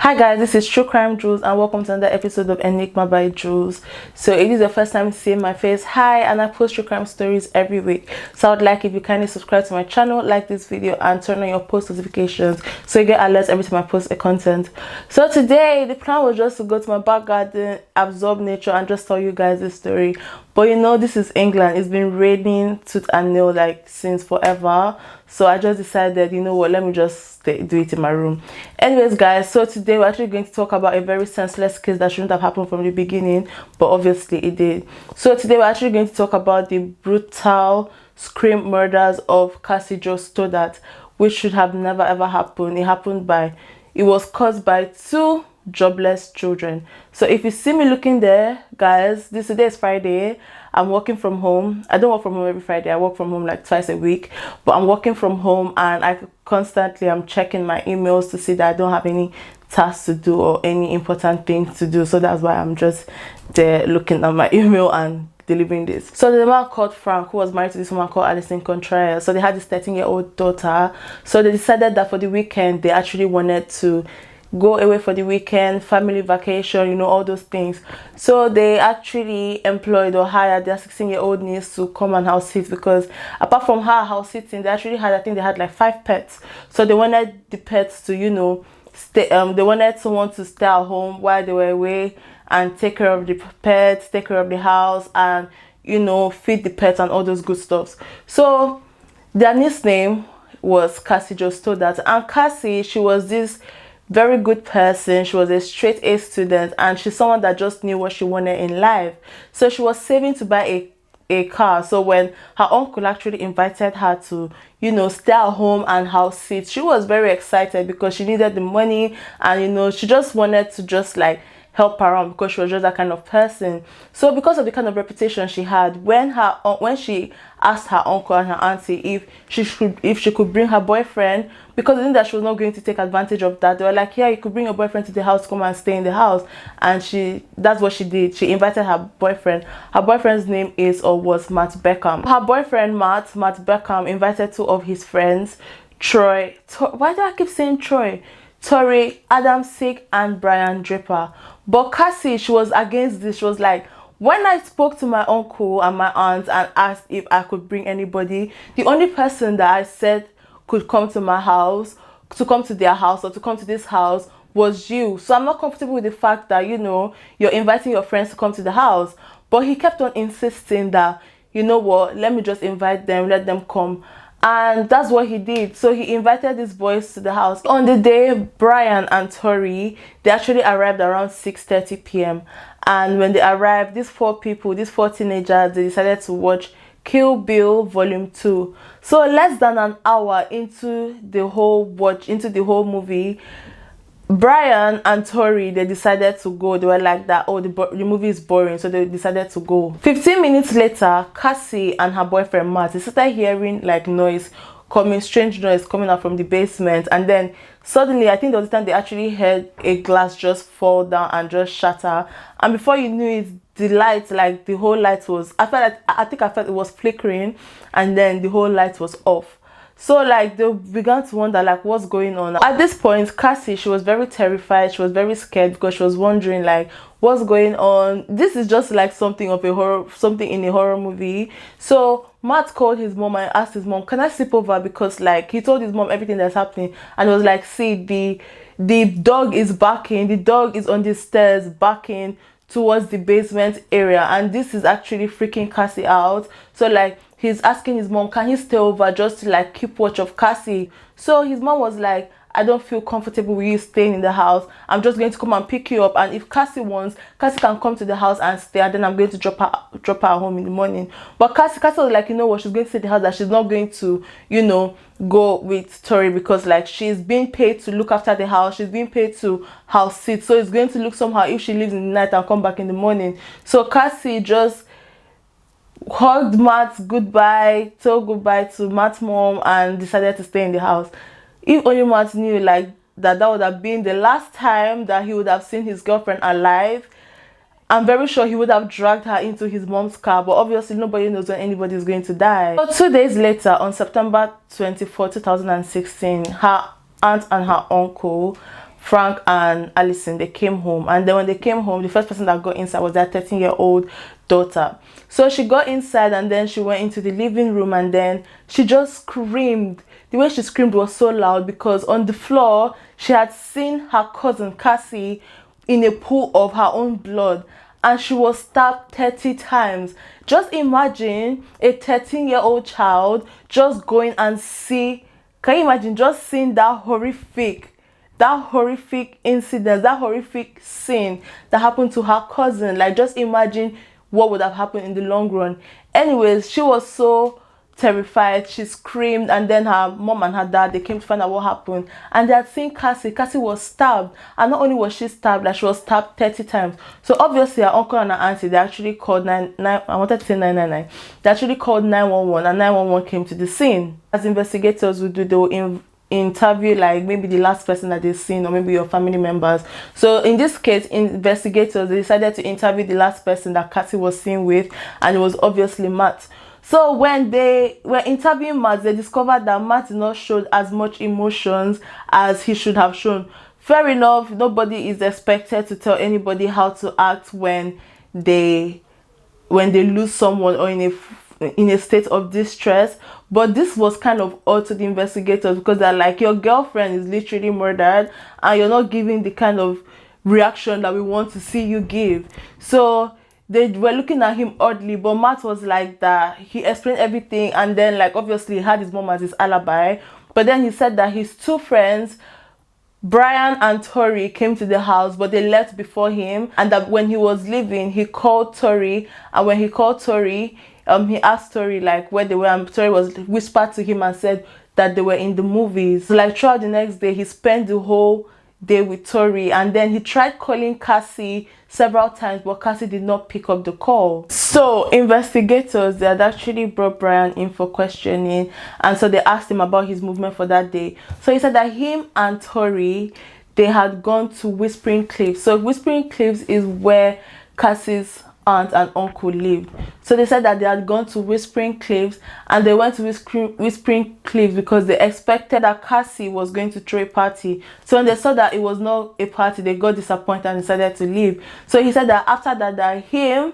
Hi guys, this is True Crime Jules and welcome to another episode of Enigma by Jules. So if this is the first time seeing my face, hi, and I post true crime stories every week. So I would like if you kindly subscribe to my channel, like this video and turn on your post notifications so you get alerts every time I post a content. So today the plan was just to go to my back garden, absorb nature and just tell you guys this story. But you know, this is England. It's been raining tooth and nail like since forever. So I just decided, you know what, let me just do it in my room. Anyways guys, so today we're actually going to talk about a very senseless case that shouldn't have happened from the beginning, but obviously it did. So today we're actually going to talk about the brutal scream murders of Cassie Jo Stoddart, which should have never ever happened. It was caused by two jobless children. So if you see me looking there, guys, today is Friday. I'm working from home. I don't work from home every Friday. I work from home like twice a week, but I'm working from home and I constantly am checking my emails to see that I don't have any tasks to do or any important things to do. So that's why I'm just there looking at my email and delivering this. So the man called Frank, who was married to this woman called Alison Contrarian. So they had this 13-year-old daughter. So they decided that for the weekend they actually wanted to go away for the weekend, family vacation, you know, all those things. So they actually employed or hired their 16-year-old niece to come and house sit, because apart from her house sitting, they actually had, I think they had like 5 pets. So they wanted the pets to, you know, stay, they wanted someone to stay at home while they were away and take care of the pets, take care of the house, and, you know, feed the pets and all those good stuff. So their niece's name was Cassie Jo Stoddart, and Cassie, she was this very good person. She was a straight A student and she's someone that just knew what she wanted in life. So she was saving to buy a car. So when her uncle actually invited her to, you know, stay at home and house sit, she was very excited because she needed the money and, you know, she just wanted to just like help around because she was just that kind of person. So because of the kind of reputation she had, when she asked her uncle and her auntie if she could bring her boyfriend, because they knew that she was not going to take advantage of that, they were like, yeah, you could bring your boyfriend to the house, come and stay in the house. And that's what she did. She invited her boyfriend. Her boyfriend's name was Matt Beckham. Her boyfriend Matt Beckham invited 2 of his friends, why do I keep saying Troy? Tori, Adam Sick and Brian Draper. But Cassie, she was against this. She was like, when I spoke to my uncle and my aunt and asked if I could bring anybody, the only person that I said could come to my house, to come to their house or to come to this house was you. So I'm not comfortable with the fact that, you know, you're inviting your friends to come to the house. But he kept on insisting that, you know what, let me just invite them, let them come. And that's what he did. So he invited these boys to the house. On the day, Brian and Tori, they actually arrived around 6:30 p.m. And when they arrived, these 4 teenagers, they decided to watch Kill Bill Volume 2. So less than an hour into the whole movie, Brian and Tori, they decided to go. They were like that, oh, the movie is boring, so they decided to go. 15 minutes later, Cassie and her boyfriend Matt, they started hearing like strange noise coming out from the basement. And then suddenly, I think the other time they actually heard a glass just fall down and just shatter. And before you knew it, the light, like the whole light was, I felt it was flickering, and then the whole light was off. So like they began to wonder like what's going on. At this point, Cassie, she was very terrified. She was very scared because she was wondering like what's going on. This is just like something in a horror movie. So Matt called his mom and asked his mom, can I sleep over? Because like he told his mom everything that's happening, and it was like, see, the dog is barking. The dog is on the stairs barking towards the basement area, and this is actually freaking Cassie out. So like he's asking his mom, can he stay over just to like keep watch of Cassie? So his mom was like, I don't feel comfortable with you staying in the house. I'm just going to come and pick you up, and if Cassie wants, Cassie can come to the house and stay, and then I'm going to drop her home in the morning. But Cassie was like, you know what, she's going to stay at the house, that she's not going to, you know, go with Tori, because like she's being paid to look after the house, she's being paid to house sit, so it's going to look somehow if she leaves in the night and come back in the morning. So Cassie just hugged Matt goodbye, told goodbye to Matt's mom, and decided to stay in the house. If only Matt knew like that would have been the last time that he would have seen his girlfriend alive. I'm very sure he would have dragged her into his mom's car, but obviously nobody knows when anybody is going to die. So 2 days later, on September 24, 2016, her aunt and her uncle Frank and Allison, they came home, and then when they came home, the first person that got inside was their 13-year-old daughter. So she got inside, and then she went into the living room, and then she just screamed. The way she screamed was so loud because on the floor she had seen her cousin Cassie in a pool of her own blood, and she was stabbed 30 times. Just imagine a 13-year-old child just going and see. Can you imagine just seeing that horrific incident, that horrific scene that happened to her cousin? Like, just imagine what would have happened in the long run. Anyways, she was so terrified. She screamed, and then her mom and her dad, they came to find out what happened, and they had seen Cassie. Cassie was stabbed, and not only was she stabbed, like, she was stabbed 30 times. So obviously her uncle and her auntie, they actually called 999. They actually called 911, and 911 came to the scene. As investigators would do, they will interview like maybe the last person that they've seen, or maybe your family members. So in this case, investigators, they decided to interview the last person that Cassie was seen with, and it was obviously Matt. So when they were interviewing Matt, they discovered that Matt did not show as much emotions as he should have shown. Fair enough, nobody is expected to tell anybody how to act when they lose someone or in a state of distress. But this was kind of odd to the investigators, because they're like, your girlfriend is literally murdered and you're not giving the kind of reaction that we want to see you give. So they were looking at him oddly, but Matt was like that. He explained everything, and then, like, obviously he had his mom as his alibi. But then he said that his two friends, Brian and Tori, came to the house, but they left before him, and that when he was leaving, he called Tori, and when he called Tori, he asked Tori like where they were, and Tori was whispered to him and said that they were in the movies. So, like, throughout the next day, he spent the whole day with Tori, and then he tried calling Cassie several times, but Cassie did not pick up the call. So investigators, they had actually brought Brian in for questioning, and so they asked him about his movement for that day. So he said that him and Tori, they had gone to Whispering Cliffs. So Whispering Cliffs is where Cassie's aunt and uncle lived. So they said that they had gone to Whispering Cliffs, and they went to Whispering Cliffs because they expected that Cassie was going to throw a party. So when they saw that it was not a party, they got disappointed and decided to leave. So he said that after that him,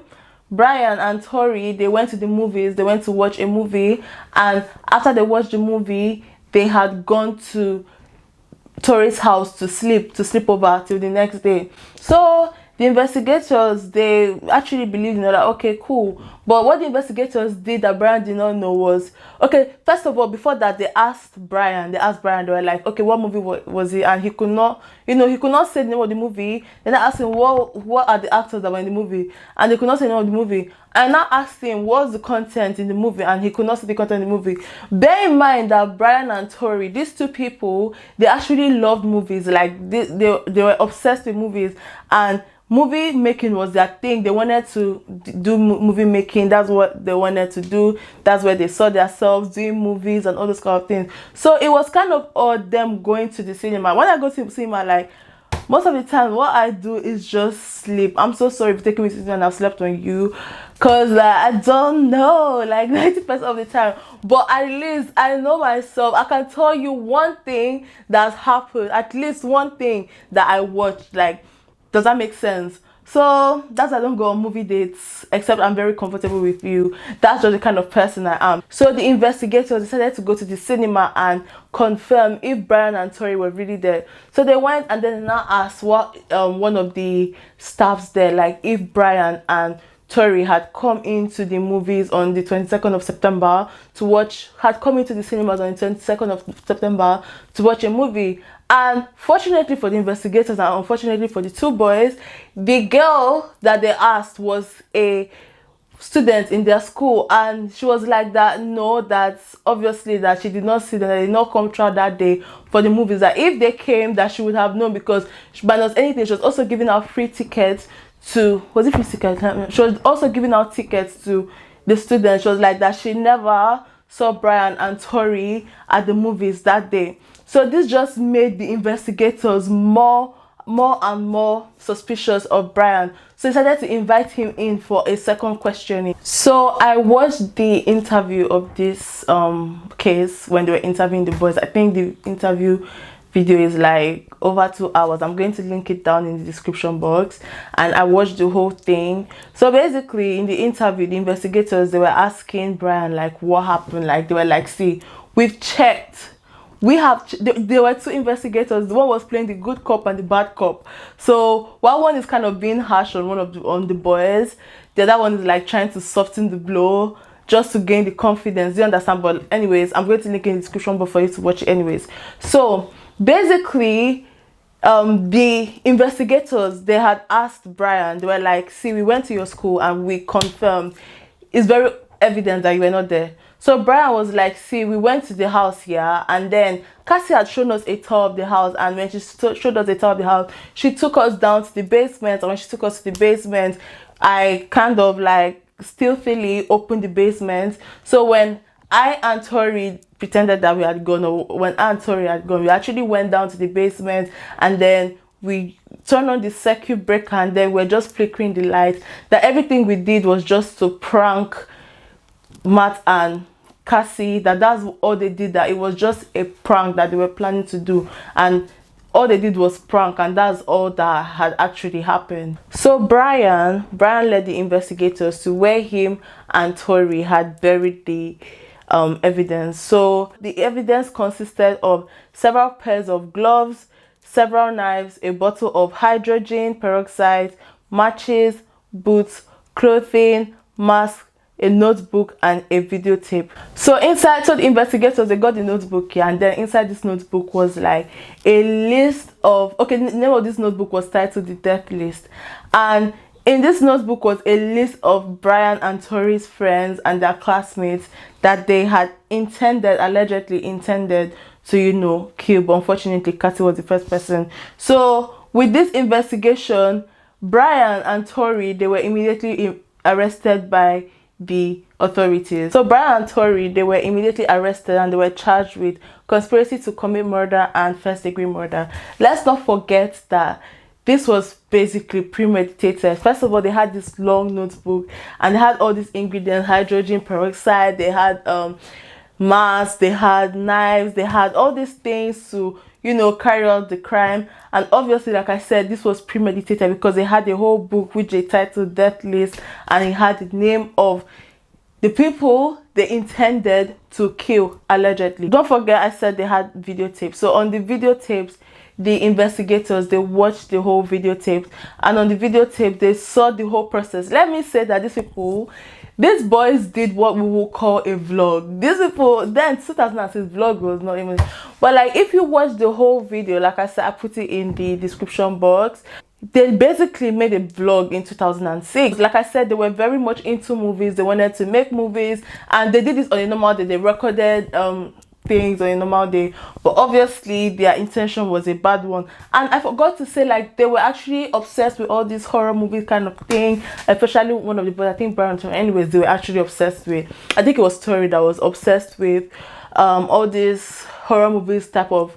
Brian and Tori, they went to the movies. They went to watch a movie, and after they watched the movie, they had gone to Tori's house to sleep over till the next day. So the investigators, they actually believed, that okay, cool. But what the investigators did that Brian did not know was, okay, first of all, before that, they asked Brian, they were like, okay, what movie was it? And he could not, he could not say the name of the movie. Then I asked him, what are the actors that were in the movie? And they could not say the name of the movie. And I asked him, what's the content in the movie? And he could not see the content in the movie. Bear in mind that Brian and Tori, these two people, they actually loved movies. Like, they were obsessed with movies, and movie making was their thing. They wanted to do movie making. That's what they wanted to do. That's where they saw themselves doing movies and all those kind of things. So it was kind of odd them going to the cinema. When I go to the cinema, like, most of the time what I do is just sleep. I'm so sorry if you're taking me to the cinema and I've slept on you, because I don't know, like 90% of the time. But at least I know myself. I can tell you one thing that's happened, at least one thing that I watched. Like, does that make sense? So that's why I don't go on movie dates, except I'm very comfortable with you. That's just the kind of person I am. So the investigators decided to go to the cinema and confirm if Brian and Tori were really there. So they went, and then now asked what one of the staffs there, like, if Brian and Tori had come into the movies on the 22nd of September to watch, had come into the cinemas on the 22nd of September to watch a movie. And fortunately for the investigators, and unfortunately for the two boys, the girl that they asked was a student in their school, and she was like that, no, that's obviously that she did not see them, they did not come throughout that day for the movies, that if they came, that she would have known, because by not anything, she was also giving out free tickets to, was it free tickets? She was also giving out tickets to the students. She was like that she never saw Brian and Tori at the movies that day. So this just made the investigators more and more suspicious of Brian. So they decided to invite him in for a second questioning. So I watched the interview of this case when they were interviewing the boys. I think the interview video is like over 2 hours. I'm going to link it down in the description box, and I watched the whole thing. So basically in the interview, the investigators, they were asking Brian like what happened. Like they were like, see, we've checked, we have there were 2 investigators. The one was playing the good cop and the bad cop. So while one is kind of being harsh on on the boys, the other one is like trying to soften the blow just to gain the confidence. Do you understand? But anyways, I'm going to link in the description box for you to watch it anyways. So basically the investigators, they had asked Brian, they were like, see, we went to your school and we confirmed, it's very evident that you were not there. So Brian was like, see, we went to the house here, and then Cassie had shown us a tour of the house, and when she showed us a tour of the house, she took us down to the basement, and when she took us to the basement, I kind of like stealthily opened the basement. So when I and Tori pretended that we had gone, or when I and Tori had gone, we actually went down to the basement, and then we turned on the circuit breaker, and then we're just flickering the light. That everything we did was just to prank Matt and Cassie. That's all they did, that it was just a prank that they were planning to do, and all they did was prank, and that's all that had actually happened. So Brian led the investigators to where him and Tori had buried the evidence. So the evidence consisted of several pairs of gloves, several knives, a bottle of hydrogen peroxide, matches, boots, clothing, mask, a notebook, and a videotape. So inside, so the investigators, they got the notebook here, and then inside this notebook was like a list of, okay, the name of this notebook was titled the death list, and in this notebook was a list of Brian and Tori's friends and their classmates that they had allegedly intended to, you know, kill. But unfortunately, Cassie was the first person. So with this investigation, Brian and Tori, they were immediately arrested by the authorities. So Brian and Tori, they were immediately arrested, and they were charged with conspiracy to commit murder and first-degree murder. Let's not forget that this was basically premeditated. First of all, they had this long notebook, and they had all these ingredients: hydrogen peroxide, they had masks, they had knives, they had all these things to, you know, carry out the crime. And obviously, like I said, this was premeditated because they had a whole book which they titled Death List, and it had the name of the people they intended to kill, allegedly. Don't forget, I said they had videotapes. So on the videotapes, the investigators, they watched the whole videotape, and on the videotape, they saw the whole process. Let me say that these boys did what we will call a vlog. These people, then 2006 vlog was not even, but like if you watch the whole video, like I said, I put it in the description box, they basically made a vlog in 2006. Like I said, they were very much into movies. They wanted to make movies, and they did this on a normal day. They recorded things on a normal day, but obviously their intention was a bad one. And I forgot to say, like, they were actually obsessed with all these horror movies kind of thing, especially one of the boys, I think Brian. Anyways, they were actually obsessed with, I think it was Tori that was obsessed with all these horror movies type of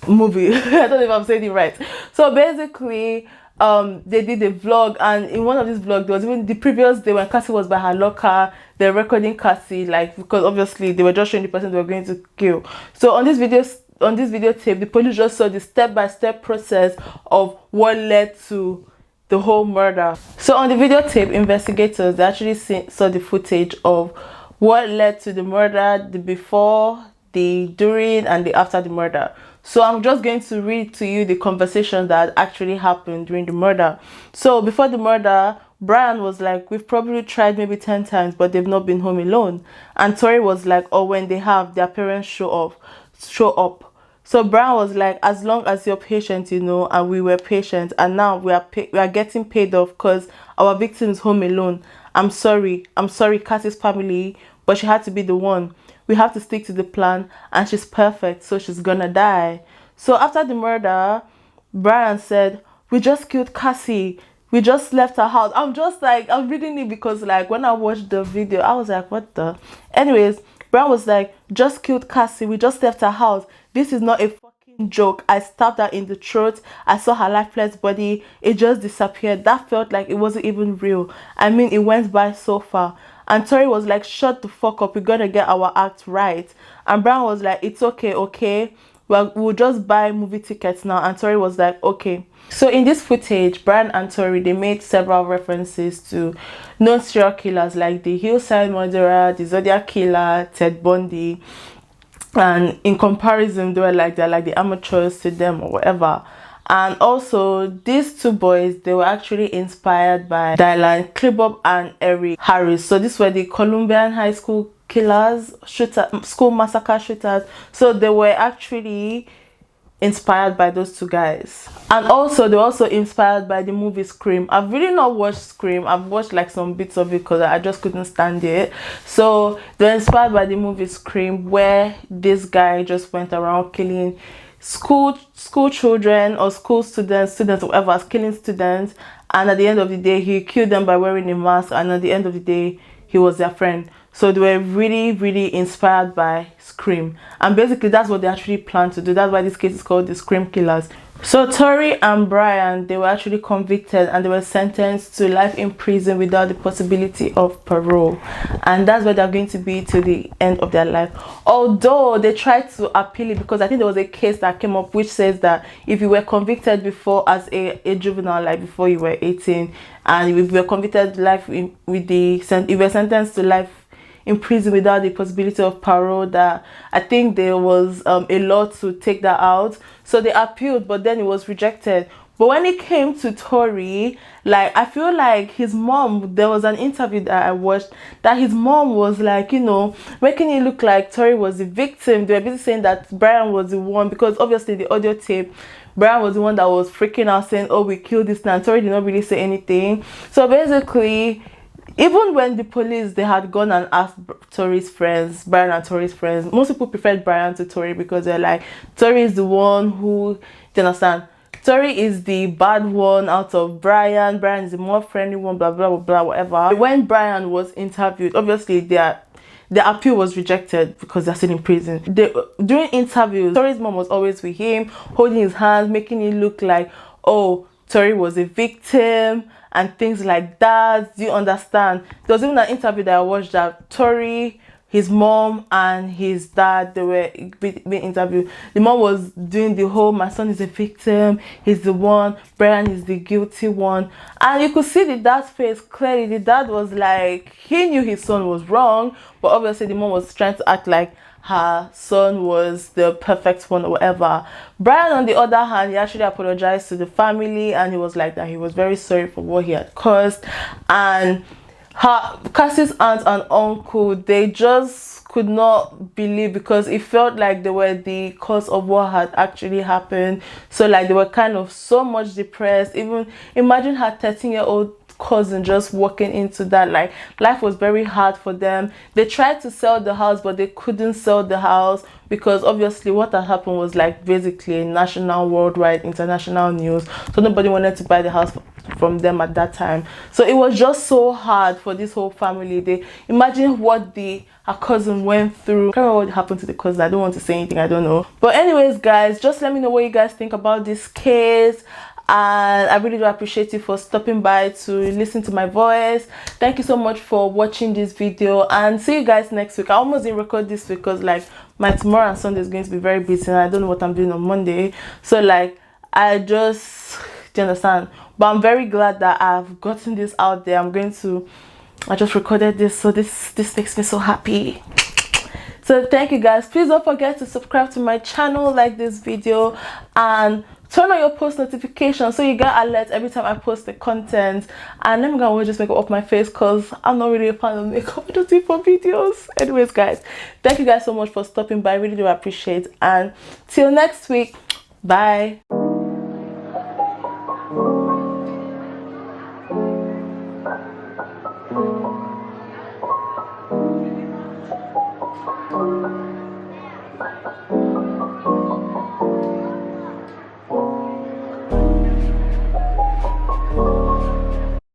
movie. I don't know if I'm saying it right. So basically they did a vlog, and in one of these vlogs, there was even the previous day when Cassie was by her locker, they're recording Cassie, like, because obviously they were just showing the person they were going to kill. So on this videotape, the police just saw the step-by-step process of what led to the whole murder. So on the videotape, investigators, they actually saw the footage of what led to the murder, the before, the during, and the after the murder. So I'm just going to read to you the conversation that actually happened during the murder. So before the murder, Brian was like, we've probably tried maybe 10 times, but they've not been home alone. And Tori was like, oh, when they have, their parents show up. So Brian was like, as long as you're patient, you know, and we were patient, and now we are getting paid off because our victim is home alone. I'm sorry, Cassie's family, but she had to be the one. We have to stick to the plan, and she's perfect, so she's gonna die. So after the murder, Brian said, we just killed Cassie. We just left her house. I'm just like, I'm reading it because like when I watched the video, I was like, what the? Anyways, Brian was like, just killed Cassie. We just left her house. This is not a fucking joke. I stabbed her in the throat. I saw her lifeless body. It just disappeared. That felt like it wasn't even real. I mean, it went by so far. And Tori was like, shut the fuck up. We gotta get our act right. And Brian was like, it's okay, okay? well, we'll just buy movie tickets now. And Tori was like, okay. So in this footage, Brian and Tori, they made several references to known serial killers like the Hillside Murderer, the Zodiac Killer, Ted Bundy. And in comparison, they're like the amateurs to them or whatever. And also, these two boys, they were actually inspired by Dylan Klebold and Eric Harris. So these were the Colombian high school killers, school massacre shooters. So they were actually inspired by those two guys. And also, they were also inspired by the movie Scream. I've really not watched Scream. I've watched like some bits of it because I just couldn't stand it. So they're inspired by the movie Scream, where this guy just went around killing school children or school students or whatever, killing students, and at the end of the day he killed them by wearing a mask, and at the end of the day he was their friend. So they were really inspired by Scream, and basically that's what they actually plan to do. That's why this case is called the Scream Killers. So Tori and Brian, they were actually convicted and they were sentenced to life in prison without the possibility of parole, and that's where they're going to be till the end of their life. Although they tried to appeal it, because I think there was a case that came up which says that if you were convicted before as a juvenile, like before you were 18, and if you were convicted you were sentenced to life in prison without the possibility of parole, that I think there was a law to take that out. So they appealed, but then it was rejected. But when it came to Tori, like, I feel like his mom, there was an interview that I watched that his mom was like, you know, making it look like Tori was the victim. They were basically saying that Brian was the one, because obviously the audio tape, Brian was the one that was freaking out saying, oh, we killed this man. Tori did not really say anything. So basically, even when the police, they had gone and asked Tori's friends, Brian and Tori's friends, most people preferred Brian to Tori because they're like, Tori is the one who, do you understand? Tori is the bad one out of Brian. Brian is the more friendly one, blah, blah, blah, blah, whatever. When Brian was interviewed, obviously the appeal was rejected because they're still in prison. During interviews, Tori's mom was always with him, holding his hand, making it look like, oh, Tori was a victim and things like that. Do you understand? There was even an interview that I watched that Tori, his mom and his dad, they were being interviewed. The mom was doing the whole, my son is a victim, he's the one, Brian is the guilty one. And you could see the dad's face clearly. The dad was like, he knew his son was wrong, but obviously the mom was trying to act like her son was the perfect one or whatever. Brian, on the other hand, he actually apologized to the family, and he was like that he was very sorry for what he had caused. And Cassie's aunt and uncle, they just could not believe, because it felt like they were the cause of what had actually happened. So like they were kind of so much depressed. Even imagine her 13-year-old cousin just walking into that. Like, life was very hard for them. They tried to sell the house, but they couldn't sell the house because obviously what had happened was like basically national, worldwide, international news. So nobody wanted to buy the house from them at that time. So it was just so hard for this whole family. They imagine what her cousin went through. I can't remember what happened to the cousin. I don't want to say anything, I don't know. But anyways, guys, just let me know what you guys think about this case. And I really do appreciate you for stopping by to listen to my voice. Thank you so much for watching this video, and see you guys next week. I almost didn't record this week because like my tomorrow and Sunday is going to be very busy and I don't know what I'm doing on Monday. So like I just, do you understand? But I'm very glad that I've gotten this out there. I just recorded this, so this makes me so happy. So thank you guys. Please don't forget to subscribe to my channel, like this video, and turn on your post notifications so you get alerts every time I post the content. And let me go and just make up my face because I'm not really a fan of makeup. I just do it for videos. Anyways, guys, thank you guys so much for stopping by. I really do appreciate it. And till next week, bye.